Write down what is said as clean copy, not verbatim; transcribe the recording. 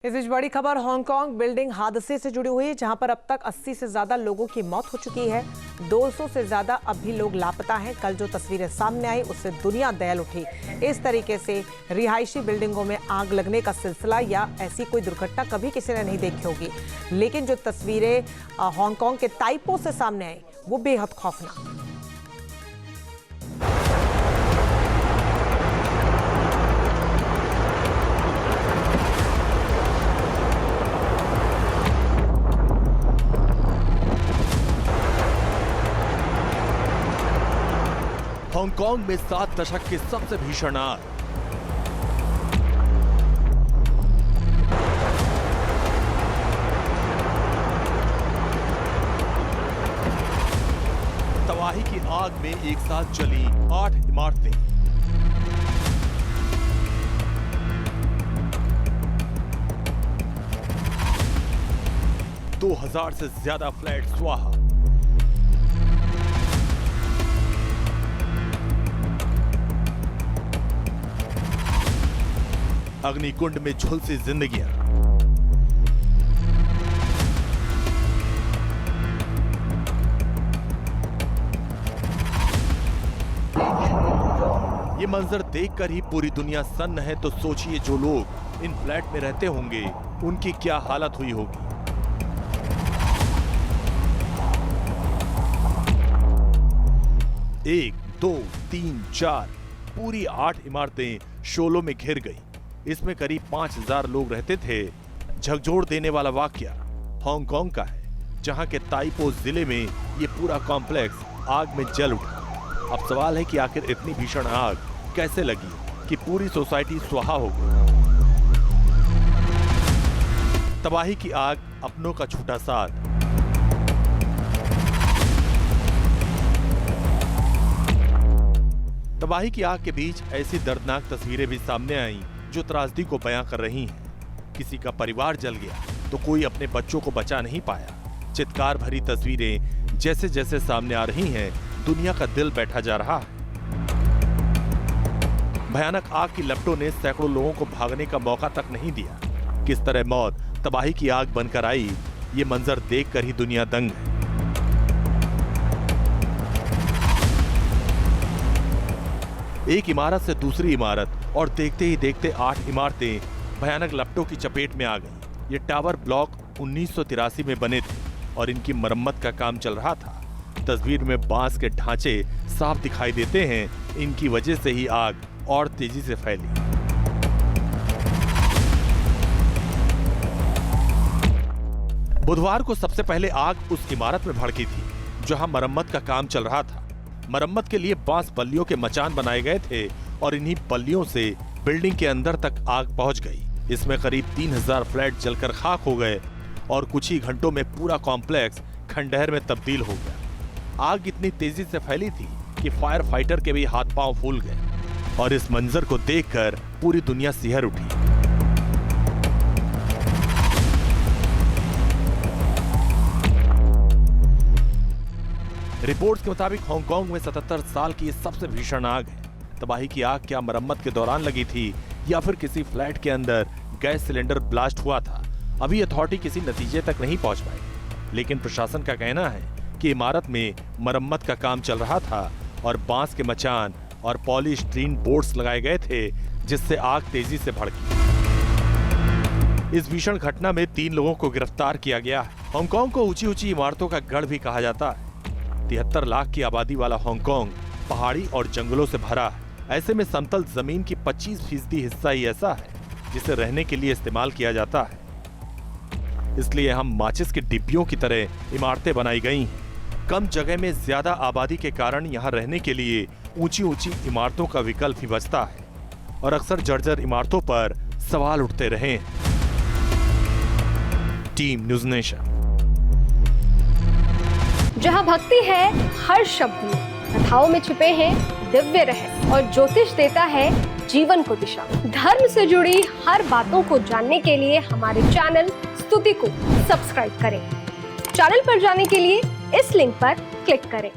इस बीच बड़ी खबर हांगकांग बिल्डिंग हादसे से जुड़ी हुई है, जहां पर अब तक 80 से ज्यादा लोगों की मौत हो चुकी है। 200 से ज्यादा अब भी लोग लापता हैं। कल जो तस्वीरें सामने आई उससे दुनिया दहल उठी। इस तरीके से रिहायशी बिल्डिंगों में आग लगने का सिलसिला या ऐसी कोई दुर्घटना कभी किसी ने नहीं देखी होगी, लेकिन जो तस्वीरें हांगकांग के ताइपो से सामने आई वो बेहद खौफनाक। हांगकांग में 7 दशक की सबसे भीषण आग। तबाही की आग में एक साथ जली 8 इमारतें। दो 2000 से ज्यादा फ्लैट स्वाहा। अग्निकुंड में झुलसी जिंदगियां। ये मंजर देखकर ही पूरी दुनिया सन्न है, तो सोचिए जो लोग इन फ्लैट में रहते होंगे उनकी क्या हालत हुई होगी। एक, दो, तीन, चार, पूरी 8 इमारतें शोलों में घिर गई। इसमें करीब 5000 लोग रहते थे। झकझोर देने वाला वाकया हांगकांग का है, जहां के ताइपो जिले में ये पूरा कॉम्प्लेक्स आग में जल उठा। अब सवाल है कि आखिर इतनी भीषण आग कैसे लगी कि पूरी सोसाइटी स्वाहा हो गई। तबाही की आग अपनों का छूटा साथ। तबाही की आग के बीच ऐसी दर्दनाक तस्वीरें भी सामने आईं जो त्रासदी को बयां कर रही हैं। किसी का परिवार जल गया तो कोई अपने बच्चों को बचा नहीं पाया। चित्कार भरी तस्वीरें जैसे जैसे सामने आ रही हैं, दुनिया का दिल बैठा जा रहा है। भयानक आग की लपटों ने सैकड़ों लोगों को भागने का मौका तक नहीं दिया। किस तरह मौत तबाही की आग बनकर आई, ये मंजर देखकर ही दुनिया दंग है। एक इमारत से दूसरी इमारत और देखते ही देखते 8 इमारतें भयानक लपटों की चपेट में आ गईं। ये टावर ब्लॉक 1983 में बने थे और इनकी मरम्मत का काम चल रहा था। तस्वीर में बांस के ढांचे साफ दिखाई देते हैं। इनकी वजह से ही आग और तेजी से फैली। बुधवार को सबसे पहले आग उस इमारत में भड़की थी जहां मरम्मत का काम चल रहा था। मरम्मत के लिए बांस बल्लियों के मचान बनाए गए थे और इन्हीं बल्लियों से बिल्डिंग के अंदर तक आग पहुंच गई। इसमें करीब 3000 फ्लैट जलकर खाक हो गए और कुछ ही घंटों में पूरा कॉम्प्लेक्स खंडहर में तब्दील हो गया। आग इतनी तेजी से फैली थी कि फायर फाइटर के भी हाथ पांव फूल गए और इस मंजर को देखकर पूरी दुनिया सिहर उठी। रिपोर्ट्स के मुताबिक हांगकांग में 77 साल की सबसे भीषण आग है। तबाही की आग क्या मरम्मत के दौरान लगी थी या फिर किसी फ्लैट के अंदर गैस सिलेंडर ब्लास्ट हुआ था, अभी अथॉरिटी किसी नतीजे तक नहीं पहुंच पाई। लेकिन प्रशासन का कहना है कि इमारत में मरम्मत का काम चल रहा था और बांस के मचान और पॉलीस्टीरीन बोर्ड्स लगाए गए थे, जिससे आग तेजी से भड़की। इस भीषण घटना में 3 लोगों को गिरफ्तार किया गया है। हांगकांग को ऊंची ऊंची इमारतों का गढ़ भी कहा जाता है। 73 लाख की आबादी वाला हांगकांग पहाड़ी और जंगलों से भरा है। ऐसे में समतल जमीन की 25% हिस्सा ही ऐसा है जिसे रहने के लिए इस्तेमाल किया जाता है। इसलिए हम माचिस की डिब्बियों की तरह इमारतें बनाई गई हैं। कम जगह में ज्यादा आबादी के कारण यहाँ रहने के लिए ऊंची ऊंची इमारतों का विकल्प ही बचता है और अक्सर जर्जर इमारतों पर सवाल उठते रहे। Team news nation. जहाँ भक्ति है हर शब्द में, कथाओं में छुपे हैं दिव्य रहस्य और ज्योतिष देता है जीवन को दिशा। धर्म से जुड़ी हर बातों को जानने के लिए हमारे चैनल स्तुति को सब्सक्राइब करें। चैनल पर जाने के लिए इस लिंक पर क्लिक करें।